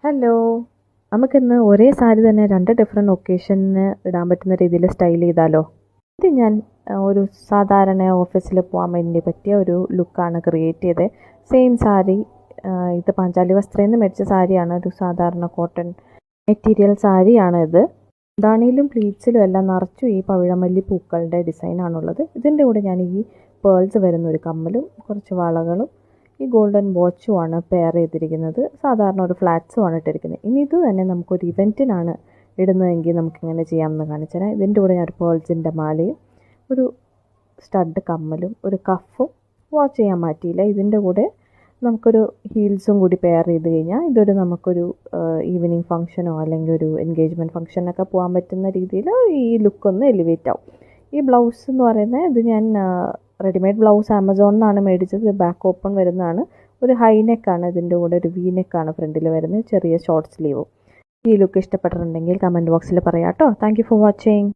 Hello, നമുക്കിന്ന് ഒരേ സാരി തന്നെ രണ്ട് ഡിഫറെൻറ്റ് ഒക്കേഷന് ഇടാൻ പറ്റുന്ന രീതിയിൽ സ്റ്റൈൽ ചെയ്താലോ? ഇത് ഞാൻ ഒരു സാധാരണ ഓഫീസിൽ പോകാൻ വേണ്ടി പറ്റിയ ഒരു ലുക്കാണ് ക്രിയേറ്റ് ചെയ്തത്. സെയിം സാരി, ഇത് പാഞ്ചാലി വസ്ത്രയിൽ നിന്ന് മേടിച്ച സാരിയാണ്. ഒരു സാധാരണ കോട്ടൺ മെറ്റീരിയൽ സാരിയാണ് ഇത്. ദാണിയിലും പ്ലീറ്റ്സിലും എല്ലാം നിറച്ചും ഈ പവിഴമല്ലി പൂക്കളുടെ ഡിസൈനാണുള്ളത്. ഇതിൻ്റെ കൂടെ ഞാൻ ഈ പേൾസ് വരുന്ന ഒരു കമ്മലും കുറച്ച് വളകളും ഈ ഗോൾഡൻ വാച്ചുമാണ് പെയർ ചെയ്തിരിക്കുന്നത്. സാധാരണ ഒരു ഫ്ലാറ്റ്സുമാണ് ഇട്ടിരിക്കുന്നത്. ഇനി ഇത് തന്നെ നമുക്കൊരു ഇവൻറ്റിനാണ് ഇടുന്നതെങ്കിൽ നമുക്കിങ്ങനെ ചെയ്യാമെന്ന് കാണിച്ചു തരാം. ഇതിൻ്റെ കൂടെ ഞാൻ ഒരു പേൾസിൻ്റെ മാലയും ഒരു സ്റ്റഡ് കമ്മലും ഒരു കഫും വാച്ച് ചെയ്യാൻ മാറ്റിയില്ല. ഇതിൻ്റെ കൂടെ നമുക്കൊരു ഹീൽസും കൂടി പെയർ ചെയ്ത് കഴിഞ്ഞാൽ ഇതൊരു നമുക്കൊരു ഈവനിങ് ഫംഗ്ഷനോ അല്ലെങ്കിൽ ഒരു എൻഗേജ്മെൻറ്റ് ഫംഗ്ഷനൊക്കെ പോകാൻ പറ്റുന്ന രീതിയിൽ ഈ ലുക്കൊന്ന് എലിവേറ്റ് ആവും. ഈ ബ്ലൗസ് എന്ന് പറയുന്നത് ഇത് ഞാൻ റെഡിമെയ്ഡ് ബ്ലൗസ് ആമസോണിൽ നിന്നാണ് മേടിച്ചത്. ബാക്ക് ഓപ്പൺ വരുന്നതാണ്. ഒരു ഹൈ നെക്കാണ്, ഇതിൻ്റെ കൂടെ ഒരു വി നെക്കാണ് ഫ്രണ്ടിൽ വരുന്നത്, ചെറിയ ഷോർട്ട് സ്ലീവും. ഈ ലുക്ക് ഇഷ്ടപ്പെട്ടിട്ടുണ്ടെങ്കിൽ കമൻറ്റ് ബോക്സിൽ പറയാം കേട്ടോ. Thank you for watching.